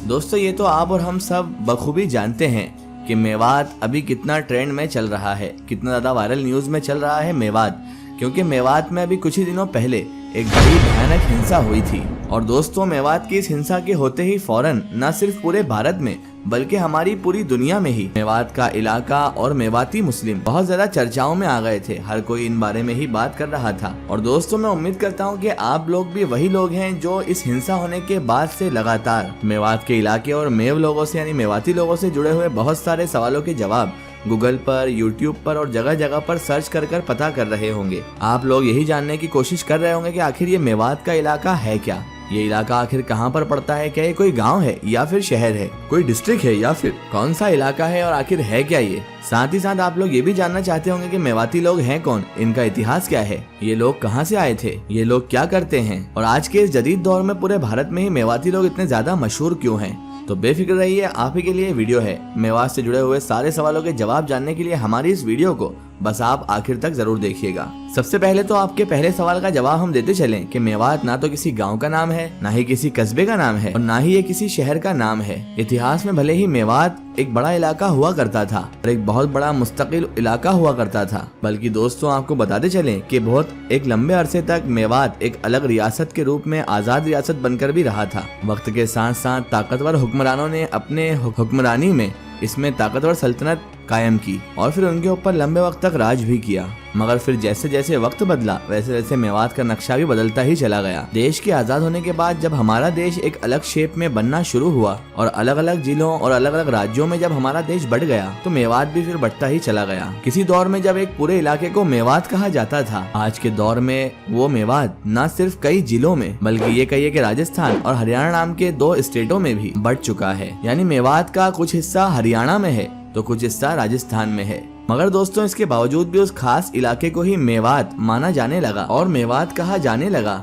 दोस्तों ये तो आप और हम सब बखूबी जानते हैं कि मेवात अभी कितना ट्रेंड में चल रहा है, कितना ज्यादा वायरल न्यूज में चल रहा है मेवात, क्योंकि मेवात में अभी कुछ ही दिनों पहले एक बड़ी भयानक हिंसा हुई थी। और दोस्तों मेवात की इस हिंसा के होते ही फौरन न सिर्फ पूरे भारत में बल्कि हमारी पूरी दुनिया में ही मेवात का इलाका और मेवाती मुस्लिम बहुत ज्यादा चर्चाओं में आ गए थे। हर कोई इन बारे में ही बात कर रहा था। और दोस्तों मैं उम्मीद करता हूं कि आप लोग भी वही लोग हैं जो इस हिंसा होने के बाद से लगातार मेवात के इलाके और मेव लोगों से यानी मेवाती लोगों से जुड़े हुए बहुत सारे सवालों के जवाब गूगल पर, यूट्यूब पर और जगह जगह पर सर्च कर पता कर रहे होंगे। आप लोग यही जानने की कोशिश कर रहे होंगे कि आखिर ये मेवात का इलाका है क्या, ये इलाका आखिर कहाँ पर पड़ता है, क्या ये कोई गांव है या फिर शहर है, कोई डिस्ट्रिक्ट है या फिर कौन सा इलाका है और आखिर है क्या ये। साथ ही साथ आप लोग ये भी जानना चाहते होंगे कि मेवाती लोग हैं कौन, इनका इतिहास क्या है, ये लोग कहाँ से आए थे, ये लोग क्या करते हैं और आज के इस जदीद दौर में पूरे भारत में ही मेवाती लोग इतने ज्यादा मशहूर क्यों हैं। तो बेफिक्र रहिए, आप ही के लिए वीडियो है। मेवात से जुड़े हुए सारे सवालों के जवाब जानने के लिए हमारी इस वीडियो को बस आप आखिर तक जरूर देखिएगा। सबसे पहले तो आपके पहले सवाल का जवाब हम देते चलें कि मेवात ना तो किसी गांव का नाम है, ना ही किसी कस्बे का नाम है और ना ही ये किसी शहर का नाम है। इतिहास में भले ही मेवात एक बड़ा इलाका हुआ करता था और एक बहुत बड़ा मुस्तकिल इलाका हुआ करता था, बल्कि दोस्तों आपको बताते चलें कि बहुत एक लंबे अरसे तक मेवात एक अलग रियासत के रूप में आजाद रियासत बनकर भी रहा था। वक्त के साथ साथ ताकतवर हुक्मरानों ने अपने हुक्मरानी में इसमें ताकतवर सल्तनत कायम की और फिर उनके ऊपर लंबे वक्त तक राज भी किया। मगर फिर जैसे जैसे वक्त बदला वैसे वैसे मेवात का नक्शा भी बदलता ही चला गया। देश के आजाद होने के बाद जब हमारा देश एक अलग शेप में बनना शुरू हुआ और अलग अलग जिलों और अलग अलग राज्यों में जब हमारा देश बढ़ गया तो मेवात भी फिर बढ़ता ही चला गया। किसी दौर में जब एक पूरे इलाके को मेवात कहा जाता था, आज के दौर में वो मेवात न सिर्फ कई जिलों में बल्कि ये कहिए कि राजस्थान और हरियाणा नाम के 2 स्टेटों में भी बढ़ चुका है। यानी मेवात का कुछ हिस्सा हरियाणा में है तो कुछ हिस्सा राजस्थान में है। मगर दोस्तों इसके बावजूद भी उस खास इलाके को ही मेवात माना जाने लगा और मेवात कहा जाने लगा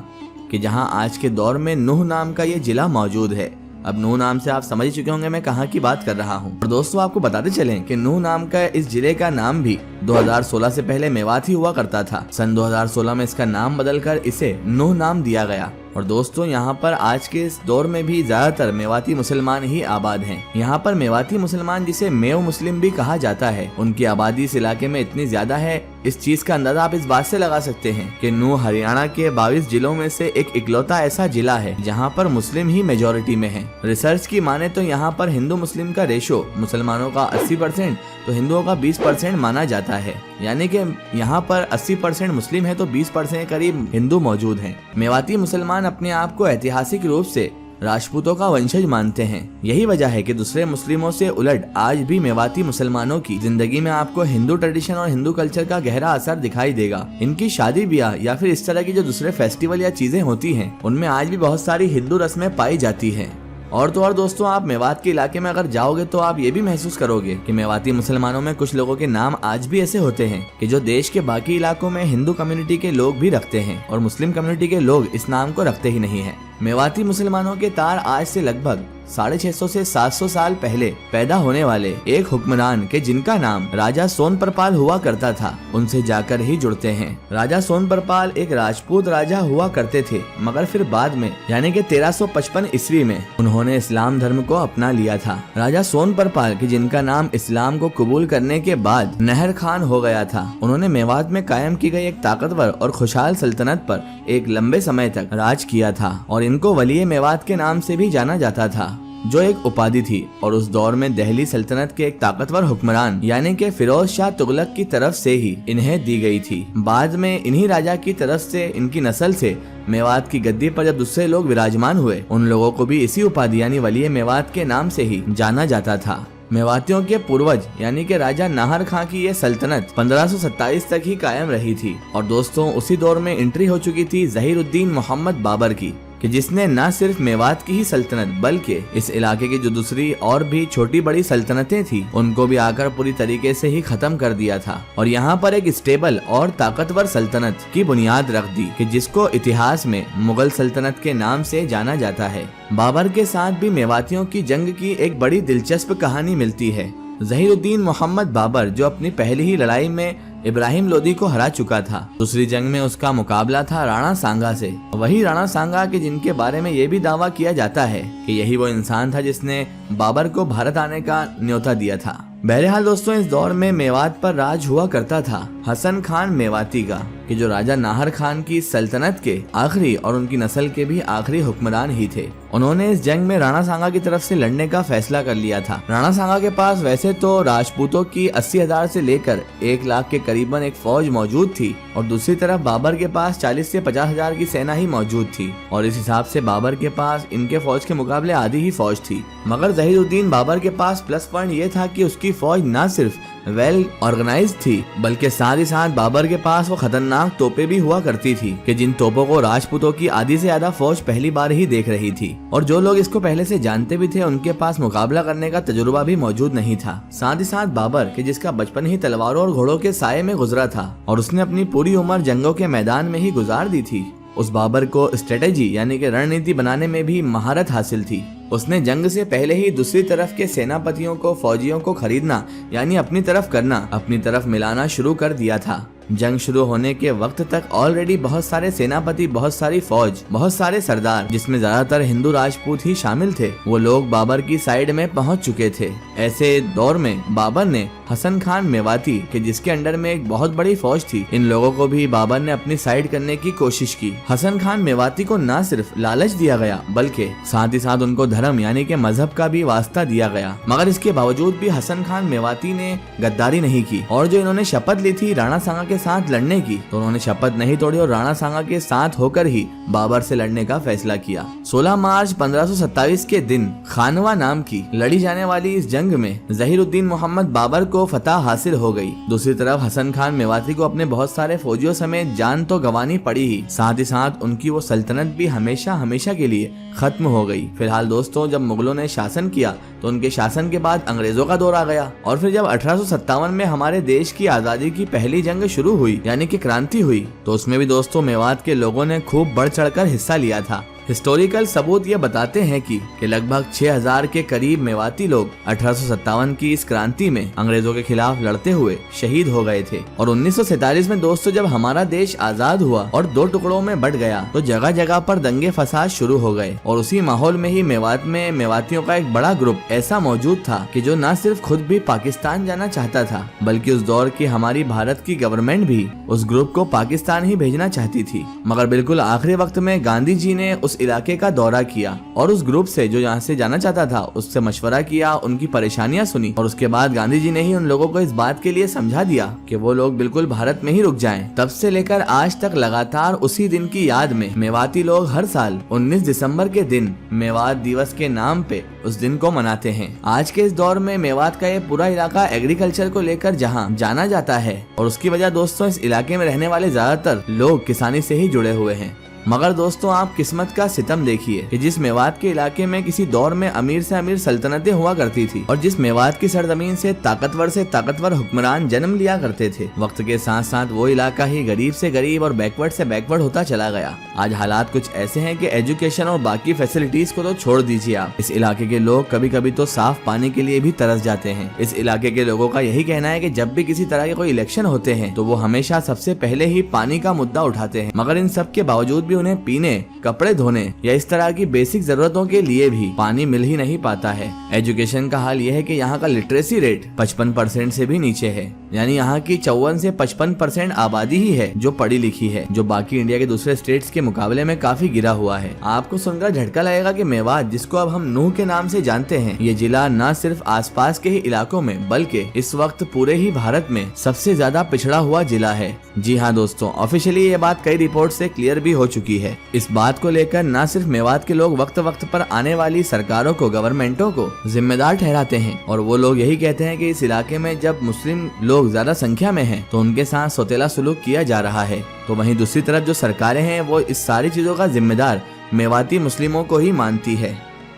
कि जहां आज के दौर में नूह नाम का ये जिला मौजूद है। अब नूह नाम से आप समझ चुके होंगे मैं कहाँ की बात कर रहा हूँ। और दोस्तों आपको बताते चलें कि नूह नाम का इस जिले का नाम भी 2016 से पहले मेवात ही हुआ करता था। सन 2016 में इसका नाम बदलकर इसे नूह नाम दिया गया। और दोस्तों यहाँ पर आज के इस दौर में भी ज्यादातर मेवाती मुसलमान ही आबाद हैं। यहाँ पर मेवाती मुसलमान जिसे मेव मुस्लिम भी कहा जाता है, उनकी आबादी इस इलाके में इतनी ज्यादा है, इस चीज का अंदाजा आप इस बात से लगा सकते हैं कि नूह हरियाणा के 22 जिलों में से एक इकलौता ऐसा जिला है जहाँ पर मुस्लिम ही मेजोरिटी में है। रिसर्च की माने तो यहाँ पर हिंदू मुस्लिम का रेशो मुसलमानों का 80% तो हिंदुओं का 20% माना जाता है। यानी कि यहाँ पर 80% मुस्लिम है तो 20% करीब हिंदू मौजूद हैं। मेवाती मुसलमान अपने आप को ऐतिहासिक रूप से राजपूतों का वंशज मानते हैं। यही वजह है कि दूसरे मुस्लिमों से उलट आज भी मेवाती मुसलमानों की जिंदगी में आपको हिंदू ट्रेडिशन और हिंदू कल्चर का गहरा असर दिखाई देगा। इनकी शादी ब्याह या फिर इस तरह की जो दूसरे फेस्टिवल या चीजें होती हैं उनमें आज भी बहुत सारी हिंदू रस्में पाई जाती हैं। और तो और दोस्तों आप मेवात के इलाके में अगर जाओगे तो आप ये भी महसूस करोगे कि मेवाती मुसलमानों में कुछ लोगों के नाम आज भी ऐसे होते हैं कि जो देश के बाकी इलाकों में हिंदू कम्युनिटी के लोग भी रखते हैं और मुस्लिम कम्युनिटी के लोग इस नाम को रखते ही नहीं हैं। मेवाती मुसलमानों के तार आज से लगभग 650 से 700 साल पहले पैदा होने वाले एक हुक्मरान के जिनका नाम राजा सोनप्रपाल हुआ करता था उनसे जाकर ही जुड़ते हैं। राजा सोनप्रपाल एक राजपूत राजा हुआ करते थे, मगर फिर बाद में यानी कि 1355 ईस्वी में उन्होंने इस्लाम धर्म को अपना लिया था। राजा सोनप्रपाल के जिनका नाम इस्लाम को कबूल करने के बाद नहर खान हो गया था, उन्होंने मेवात में कायम की गई एक ताकतवर और खुशहाल सल्तनत पर एक लंबे समय तक राज किया था और इनको वलीए मेवात के नाम से भी जाना जाता था, जो एक उपाधि थी। और उस दौर में दिल्ली सल्तनत के एक ताकतवर हुक्मरान यानी कि फिरोज शाह तुगलक की तरफ से ही इन्हें दी गई थी। बाद में इन्हीं राजा की तरफ से इनकी नस्ल से मेवात की गद्दी पर जब दूसरे लोग विराजमान हुए उन लोगों को भी इसी उपाधि यानी वलीए मेवात के नाम से ही जाना जाता था। मेवातियों के पूर्वज यानी कि राजा नाहर खां की ये सल्तनत 1527 तक ही कायम रही थी। और दोस्तों उसी दौर में एंट्री हो चुकी थी ज़हीरुद्दीन मोहम्मद बाबर की, कि जिसने न सिर्फ मेवात की ही सल्तनत बल्कि इस इलाके की जो दूसरी और भी छोटी बड़ी सल्तनतें थी उनको भी आकर पूरी तरीके से ही खत्म कर दिया था और यहाँ पर एक स्टेबल और ताकतवर सल्तनत की बुनियाद रख दी कि जिसको इतिहास में मुगल सल्तनत के नाम से जाना जाता है। बाबर के साथ भी मेवातियों की जंग की एक बड़ी दिलचस्प कहानी मिलती है। ज़हीरुद्दीन मोहम्मद बाबर जो अपनी पहली ही लड़ाई में इब्राहिम लोदी को हरा चुका था। दूसरी जंग में उसका मुकाबला था राणा सांगा से। वही राणा सांगा के जिनके बारे में ये भी दावा किया जाता है कि यही वो इंसान था जिसने बाबर को भारत आने का न्योता दिया था। बहरहाल दोस्तों, इस दौर में मेवात पर राज हुआ करता था हसन खान मेवाती का, कि जो राजा नाहर खान की सल्तनत के आखिरी और उनकी नस्ल के भी आखिरी हुक्मरान ही थे। उन्होंने इस जंग में राणा सांगा की तरफ से लड़ने का फैसला कर लिया था। राणा सांगा के पास वैसे तो राजपूतों की 80,000 से लेकर 1 लाख के करीबन एक फौज मौजूद थी, और दूसरी तरफ बाबर के पास 40 से 50,000 की सेना ही मौजूद थी, और इस हिसाब से बाबर के पास इनके फौज के मुकाबले आधी ही फौज थी। मगर ज़हीरुद्दीन बाबर के पास प्लस पॉइंट ये था कि उसकी फौज न सिर्फ वेल ऑर्गेनाइज थी, बल्कि साथ ही साथ बाबर के पास वो खतरनाक तोपें भी हुआ करती थी कि जिन तोपों को राजपूतों की आधी से ज्यादा फौज पहली बार ही देख रही थी। और जो लोग इसको पहले से जानते भी थे उनके पास मुकाबला करने का तजुर्बा भी मौजूद नहीं था। साथ ही साथ बाबर के जिसका बचपन ही तलवारों और घोड़ों के साये में गुजरा था और उसने अपनी पूरी उम्र जंगों के मैदान में ही गुजार दी थी, उस बाबर को स्ट्रेटेजी यानी कि रणनीति बनाने में भी महारत हासिल थी। उसने जंग से पहले ही दूसरी तरफ के सेनापतियों को, फौजियों को खरीदना यानी अपनी तरफ करना, अपनी तरफ मिलाना शुरू कर दिया था। जंग शुरू होने के वक्त तक ऑलरेडी बहुत सारे सेनापति, बहुत सारी फौज, बहुत सारे सरदार, जिसमें ज्यादातर हिंदू राजपूत ही शामिल थे, वो लोग बाबर की साइड में पहुंच चुके थे। ऐसे दौर में बाबर ने हसन खान मेवाती के जिसके अंडर में एक बहुत बड़ी फौज थी, इन लोगों को भी बाबर ने अपनी साइड करने की कोशिश की। हसन खान मेवाती को न सिर्फ लालच दिया गया बल्कि साथ ही साथ उनको धर्म यानी कि मजहब का भी वास्ता दिया गया। मगर इसके बावजूद भी हसन खान मेवाती ने गद्दारी नहीं की, और जो इन्होंने शपथ ली थी राणा सांगा के साथ लड़ने की, तो उन्होंने शपथ नहीं तोड़ी और राणा सांगा के साथ होकर ही बाबर से लड़ने का फैसला किया। 16 मार्च 1527 के दिन खानवा नाम की लड़ी जाने वाली इस जंग में ज़हीरुद्दीन मोहम्मद बाबर को फतह हासिल हो गई। दूसरी तरफ हसन खान मेवाती को अपने बहुत सारे फौजियों समेत जान तो गंवानी पड़ी ही, साथ ही साथ उनकी वो सल्तनत भी हमेशा हमेशा के लिए खत्म हो गई। फिलहाल दोस्तों, जब मुगलों ने शासन किया तो उनके शासन के बाद अंग्रेजों का दौर आ गया, और फिर जब 1857 में हमारे देश की आजादी की पहली जंग शुरू हुई यानी कि क्रांति हुई, तो उसमें भी दोस्तों मेवात के लोगों ने खूब बढ़ चढ़कर हिस्सा लिया था। हिस्टोरिकल सबूत ये बताते हैं कि लगभग 6000 के करीब मेवाती लोग 1857 की इस क्रांति में अंग्रेजों के खिलाफ लड़ते हुए शहीद हो गए थे। और 1947 में दोस्तों जब हमारा देश आजाद हुआ और 2 टुकड़ों में बंट गया, तो जगह जगह पर दंगे फसाद शुरू हो गए, और उसी माहौल में ही मेवात में मेवातियों का एक बड़ा ग्रुप ऐसा मौजूद था कि जो न सिर्फ खुद भी पाकिस्तान जाना चाहता था, बल्कि उस दौर की हमारी भारत की गवर्नमेंट भी उस ग्रुप को पाकिस्तान ही भेजना चाहती थी। मगर बिल्कुल आखिरी वक्त में गांधी जी ने उस इलाके का दौरा किया और उस ग्रुप से जो यहाँ से जाना चाहता था उससे मशवरा किया, उनकी परेशानियां सुनी, और उसके बाद गांधी जी ने ही उन लोगों को इस बात के लिए समझा दिया कि वो लोग बिल्कुल भारत में ही रुक जाएं। तब से लेकर आज तक लगातार उसी दिन की याद में मेवाती लोग हर साल 19 दिसंबर के दिन मेवात दिवस के नाम पे उस दिन को मनाते हैं। आज के इस दौर में मेवात का ये पूरा इलाका एग्रीकल्चर को लेकर जहाँ जाना जाता है, और उसकी वजह दोस्तों इस इलाके में रहने वाले ज्यादातर लोग किसानी से ही जुड़े हुए हैं। मगर दोस्तों आप किस्मत का सितम देखिए कि जिस मेवात के इलाके में किसी दौर में अमीर से अमीर सल्तनतें हुआ करती थी, और जिस मेवात की सरजमीन से ताकतवर हुक्मरान जन्म लिया करते थे, वक्त के साथ साथ वो इलाका ही गरीब से गरीब और बैकवर्ड से बैकवर्ड होता चला गया। आज हालात कुछ ऐसे हैं कि एजुकेशन और बाकी फैसिलिटीज को तो छोड़ दीजिए आप, इस इलाके के लोग कभी कभी तो साफ पानी के लिए भी तरस जाते हैं। इस इलाके के लोगों का यही कहना है कि जब भी किसी तरह के कोई इलेक्शन होते हैं तो वो हमेशा सबसे पहले ही पानी का मुद्दा उठाते हैं। मगर इन सब के बावजूद उन्हें पीने, कपड़े धोने या इस तरह की बेसिक जरूरतों के लिए भी पानी मिल ही नहीं पाता है। एजुकेशन का हाल यह है कि यहाँ का लिटरेसी रेट 55% से भी नीचे है, यानी यहाँ की 54 से 55% आबादी ही है जो पढ़ी लिखी है, जो बाकी इंडिया के दूसरे स्टेट्स के मुकाबले में काफी गिरा हुआ है। आपको सुनकर झटका लगेगा कि मेवात, जिसको अब हम नूह के नाम से जानते हैं, ये जिला न सिर्फ आसपास के ही इलाकों में बल्कि इस वक्त पूरे ही भारत में सबसे ज्यादा पिछड़ा हुआ जिला है। जी हाँ दोस्तों, ऑफिशियली ये बात कई रिपोर्ट से क्लियर भी हो चुकी है। इस बात को लेकर न सिर्फ मेवात के लोग वक्त वक्त पर आने वाली सरकारों को, गवर्नमेंटों को जिम्मेदार ठहराते हैं, और वो लोग यही कहते हैं कि इस इलाके में जब मुस्लिम लोग ज्यादा संख्या में हैं तो उनके साथ सौतेला सुलूक किया जा रहा है। तो वहीं दूसरी तरफ जो सरकारें हैं वो इस सारी चीजों का जिम्मेदार मेवाती मुस्लिमों को ही मानती है,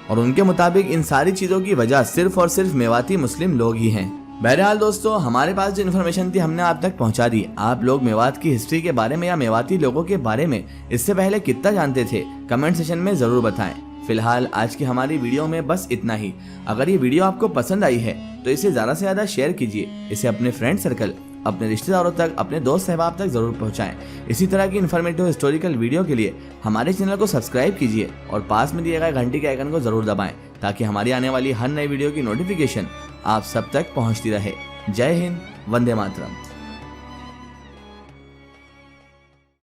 और उनके मुताबिक इन सारी चीजों की वजह सिर्फ और सिर्फ मेवाती मुस्लिम लोग ही हैं। बहरहाल दोस्तों, हमारे पास जो इन्फॉर्मेशन थी हमने आप तक पहुंचा दी। आप लोग मेवात की हिस्ट्री के बारे में या मेवाती लोगों के बारे में इससे पहले कितना जानते थे, कमेंट सेशन में जरूर बताएं। फिलहाल आज की हमारी वीडियो में बस इतना ही। अगर ये वीडियो आपको पसंद आई है तो इसे ज्यादा से ज्यादा शेयर कीजिए, इसे अपने फ्रेंड सर्कल, अपने रिश्तेदारों तक, अपने दोस्त सहबाब तक जरूर पहुंचाएं। इसी तरह की इन्फॉर्मेटिव हिस्टोरिकल वीडियो के लिए हमारे चैनल को सब्सक्राइब कीजिए और पास में दिए गए घंटी के आइकन को जरूर दबाएं, ताकि हमारी आने वाली हर नई वीडियो की नोटिफिकेशन आप सब तक पहुंचती रहे। जय हिंद, वंदे मातरम।